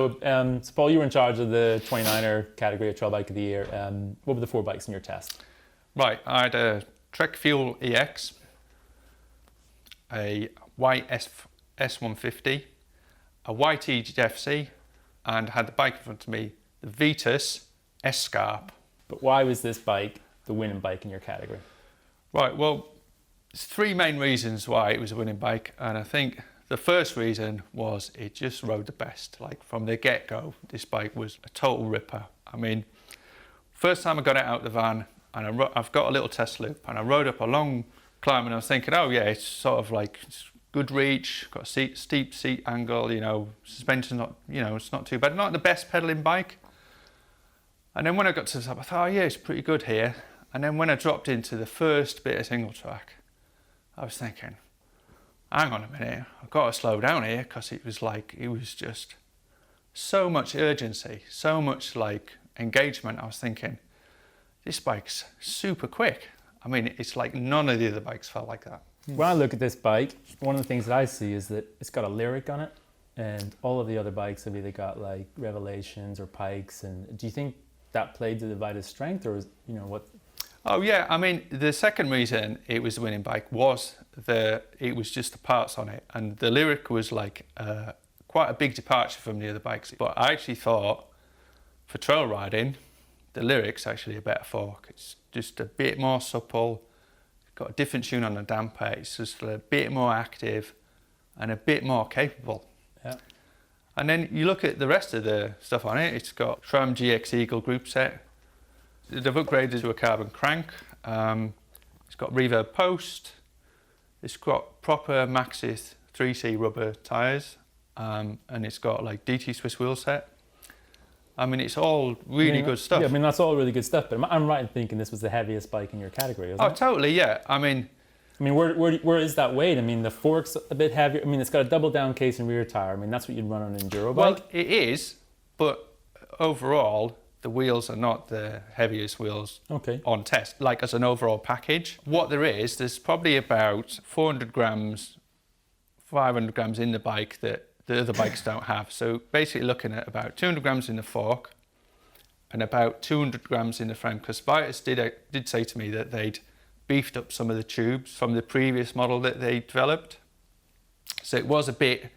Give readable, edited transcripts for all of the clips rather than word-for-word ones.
So, so Paul, you were in charge of the 29er category of Trail Bike of the Year. What were the 4 bikes in your test? Right, I had a Trek Fuel EX, a white S150, a white EGFC, and had the bike in front of me, the Vitus Escarpe. But why was this bike the winning bike in your category? Right, well, there's 3 main reasons why it was a winning bike, and I think the first reason was it just rode the best. Like from the get-go, this bike was a total ripper. I mean, first time I got it out of the van, and I've got a little test loop, and I rode up a long climb, and I was thinking, oh yeah, it's sort of like it's good reach, got a steep seat angle, you know, suspension's not, you know, it's not too bad, not the best pedaling bike. And then when I got to the top, I thought, oh yeah, it's pretty good here. And then when I dropped into the first bit of single track, I was thinking, hang on a minute, I've got to slow down here, because it was just so much urgency, so much like engagement. I was thinking, this bike's super quick. I mean, it's like none of the other bikes felt like that. When I look at this bike, one of the things that I see is that it's got a lyric on it, and all of the other bikes have either got like Revelations or Pikes. And do you think that played to the Vitus strength, or was, you know, what? Oh yeah, I mean, the second reason it was the winning bike was it was just the parts on it, and the lyric was like quite a big departure from the other bikes. But I actually thought for trail riding, the lyric's actually a better fork. It's just a bit more supple, got a different tune on the damper, it's just a bit more active and a bit more capable. Yeah. And then you look at the rest of the stuff on it, it's got SRAM GX Eagle group set. They've upgraded to a carbon crank. It's got reverb post. It's got proper Maxxis 3C rubber tyres, and it's got like DT Swiss wheel set. I mean, it's all really good stuff. Yeah, I mean, that's all really good stuff, but I'm right in thinking this was the heaviest bike in your category, isn't it? Oh, totally, yeah. I mean, where is that weight? I mean, the fork's a bit heavier. I mean, it's got a double down case and rear tire. I mean, that's what you'd run on an enduro bike. Well, it is, but overall, the wheels are not the heaviest wheels on test, like as an overall package. What there's probably about 400 grams, 500 grams in the bike that the other bikes don't have. So basically looking at about 200 grams in the fork and about 200 grams in the frame, because Vitus did say to me that they'd beefed up some of the tubes from the previous model that they developed. So it was a bit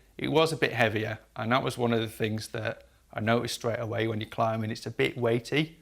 heavier, and that was one of the things that I noticed straight away when you're climbing. It's a bit weighty,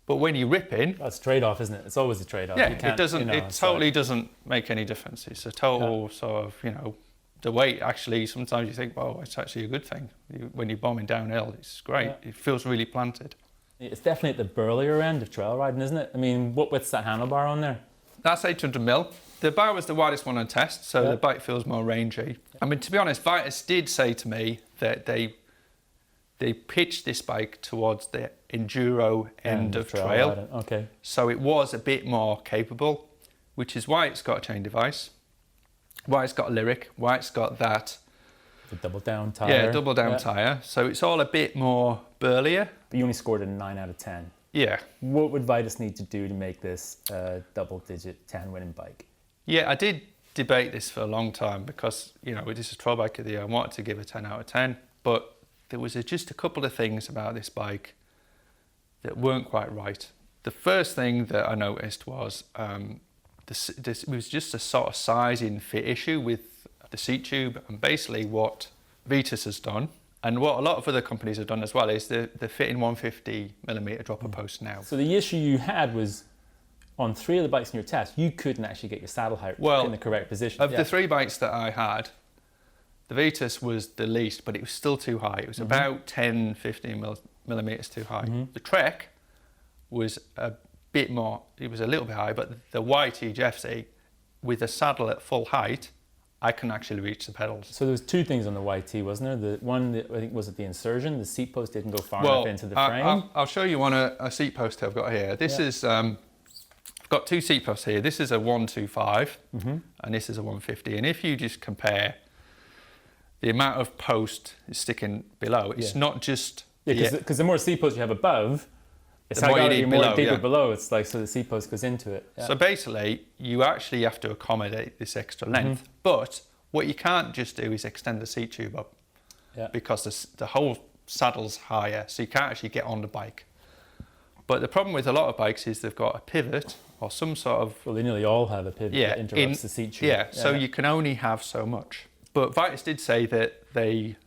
but when you're ripping, that's a trade-off, isn't it? It's always a trade-off. Yeah, it doesn't. You know, it totally doesn't make any difference. It's a total sort of, you know, the weight actually. Sometimes you think, well, it's actually a good thing. When you're bombing downhill, it's great. Yeah. It feels really planted. It's definitely at the burlier end of trail riding, isn't it? I mean, what width's that handlebar on there? That's 800mm. The bar was the widest one on test, so the bike feels more rangy. I mean, to be honest, Vitus did say to me that they pitched this bike towards the enduro end of trail. Okay. So it was a bit more capable, which is why it's got a chain device, why it's got a lyric, why it's got that. The double down tyre. Yeah, double down tyre. So it's all a bit more burlier. But you only scored a 9 out of 10. Yeah. What would Vitus need to do to make this a double-digit 10 winning bike? Yeah, I did debate this for a long time because, you know, this is Trail Bike of the Year. I wanted to give a 10 out of 10, but there was just a couple of things about this bike that weren't quite right. The first thing that I noticed was this was just a sort of sizing fit issue with the seat tube, and basically what Vitus has done, and what a lot of other companies have done as well, is they're fitting 150mm dropper posts now. So the issue you had was on 3 of the bikes in your test, you couldn't actually get your saddle height in the correct position. Of the 3 bikes that I had, the Vitus was the least, but it was still too high. It was about 10-15mm too high. The Trek was a bit more, it was a little bit high, but the white EGFC with the saddle at full height, I can actually reach the pedals. So there was 2 things on the YT, wasn't there? The one that I think was at the insertion, the seat post didn't go far enough into the frame. I'll show you on a seat post I've got here. This is, I've got 2 seat posts here. This is a 125 and this is a 150. And if you just compare the amount of post sticking below, it's not just... because the more seat posts you have above, it's how you more deeper below. It's like, so the seat post goes into it. Yeah. So basically, you actually have to accommodate this extra length. But what you can't just do is extend the seat tube up, because the whole saddle's higher, so you can't actually get on the bike. But the problem with a lot of bikes is they've got a pivot or some sort of... Well, they nearly all have a pivot that interrupts the seat tube. Yeah, so you can only have so much. But Vitus did say that they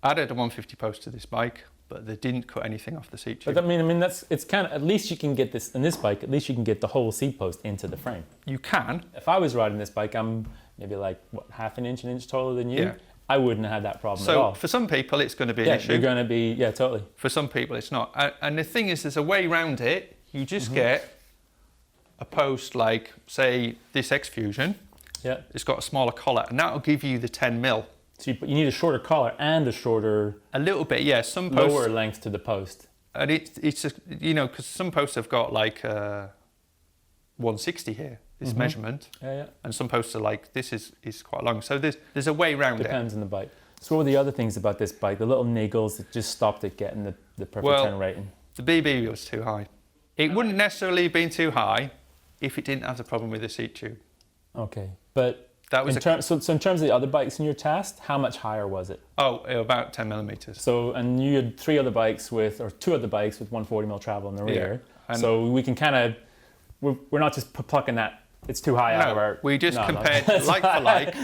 added a 150 post to this bike, but they didn't cut anything off the seat tube. But I mean, it's kind of, at least you can get this, in this bike, at least you can get the whole seat post into the frame. You can. If I was riding this bike, I'm maybe like, what, half an inch taller than you? Yeah. I wouldn't have had that problem at all. So for some people, it's going to be an issue. You're going to be, totally. For some people, it's not. And the thing is, there's a way around it. You just get a post like, say, this X Fusion. Yeah. It's got a smaller collar, and that'll give you the 10 mil. So you need a shorter collar and a shorter... A little bit, yeah. Some posts... Lower length to the post. And it's you know, because some posts have got like 160 here, this measurement. Yeah. And some posts are like, this is quite long. So there's a way around it. Depends on the bike. So what were the other things about this bike? The little niggles that just stopped it getting the perfect turn rating? The BB was too high. It wouldn't necessarily have been too high if it didn't have the problem with the seat tube. Okay, but that was so in terms of the other bikes in your test, how much higher was it? Oh, about 10 millimeters. So, and you had two other bikes with 140 mil travel in the rear. Yeah, so we can kind of, we're not just plucking that, it's too high out of our... We just compared like for like,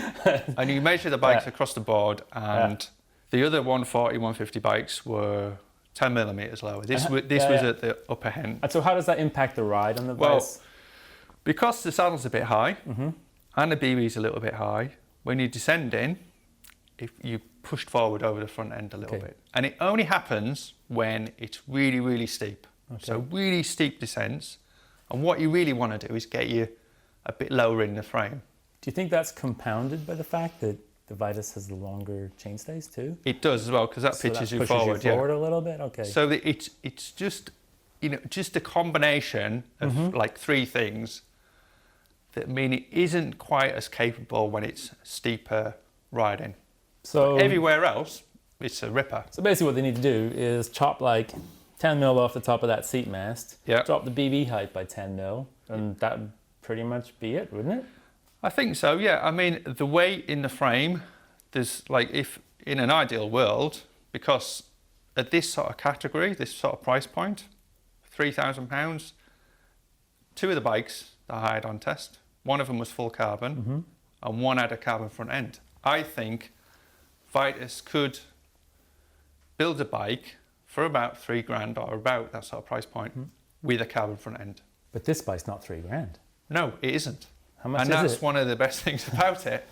and you measure the bikes across the board, and the other 140, 150 bikes were 10 millimeters lower. This was at the upper end. And so how does that impact the ride on the bike? Well, because the saddle's a bit high, and the BB's a little bit high, when you descend in, if you pushed forward over the front end a little bit. And it only happens when it's really, really steep. Okay. So really steep descents. And what you really want to do is get you a bit lower in the frame. Do you think that's compounded by the fact that the Vitus has the longer chainstays too? It does as well, because that pitches you forward. You forward a little bit? Okay. So it's just, you know, just a combination of like three things that mean it isn't quite as capable when it's steeper riding. So but everywhere else, it's a ripper. So basically what they need to do is chop like 10 mil off the top of that seat mast, drop the BB height by 10 mil, and that would pretty much be it, wouldn't it? I think so, yeah. I mean, the weight in the frame, there's like, if in an ideal world, because at this sort of category, this sort of price point, £3,000, two of the bikes that I had on test, one of them was full carbon and one had a carbon front end. I think Vitus could build a bike for about £3,000 or about that sort of price point with a carbon front end. But this bike's not £3,000. No, it isn't. How much is it? And that's one of the best things about it.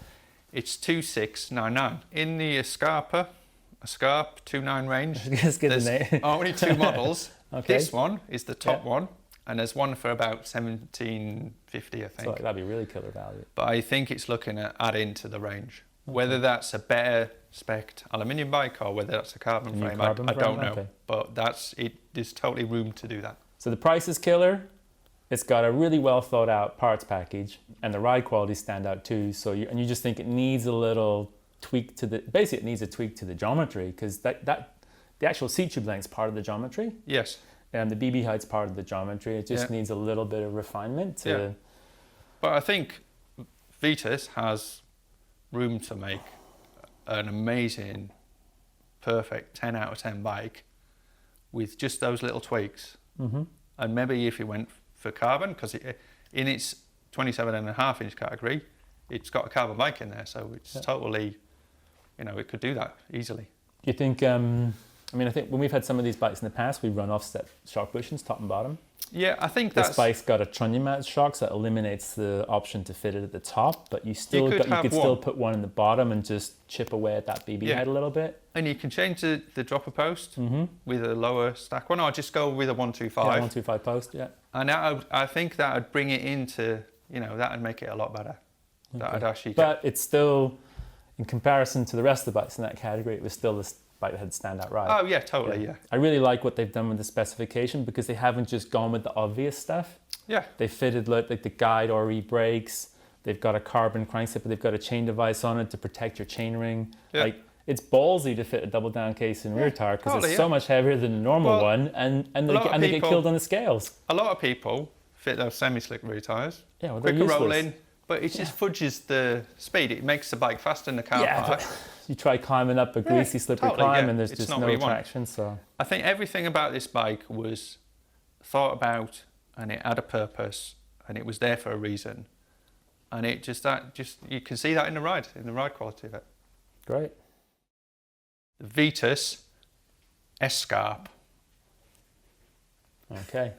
It's 2,699. In the Escarpe 29 range, there's only two models. This one is the top one, and there's one for about 1,750, I think. So that'd be really killer value. But I think it's looking at adding to the range. Whether that's a better spec'd aluminium bike or whether that's a carbon frame, I don't know. But there's totally room to do that. So the price is killer. It's got a really well thought out parts package, and the ride quality stand out too. So you just think it needs a little tweak to basically it needs a tweak to the geometry, because the actual seat tube length is part of the geometry. Yes. And the BB height's part of the geometry. It just needs a little bit of refinement to... But I think Vitus has room to make an amazing, perfect 10 out of 10 bike with just those little tweaks. And maybe if it went for carbon, because in its 27.5 inch category, it's got a carbon bike in there, so it's totally, you know, it could do that easily. Do you think, I mean, I think when we've had some of these bikes in the past, we've run offset shock bushings, top and bottom. Yeah, I think this bike's got a trunnion mount shock, so that eliminates the option to fit it at the top, but you could still put one in the bottom and just chip away at that BB head a little bit. And you can change the dropper post with a lower stack one, or just go with a 125. Yeah, 125 post, And I think that would bring it into, you know, that would make it a lot better. That actually but it's still, in comparison to the rest of the bikes in that category, it was still the bike that had standout ride. Oh yeah, totally, yeah. I really like what they've done with the specification, because they haven't just gone with the obvious stuff. Yeah. They fitted like the guide RE brakes, they've got a carbon crankset, but they've got a chain device on it to protect your chain ring. Yeah. Like, it's ballsy to fit a double down case in rear tire, because it's so much heavier than the normal one, and they get killed on the scales. A lot of people fit those semi-slick rear tires. Yeah, well, quicker rolling, but it just fudges the speed. It makes the bike faster in the car park. you try climbing up a greasy, slippery totally, climb, yeah. and there's It's just not what no you want. traction. So I think everything about this bike was thought about, and it had a purpose, and it was there for a reason, and it just you can see that in the ride quality of it. great. The Vitus Escarpe. Okay.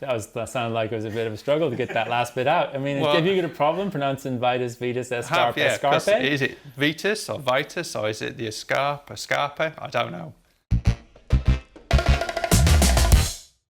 That sounded like it was a bit of a struggle to get that last bit out. I mean, Well, have you got a problem pronouncing Vitus Escarpe Yeah, 'cause Escarpe? is it Vitus or Vitus, or is it the Escarpe? I don't know.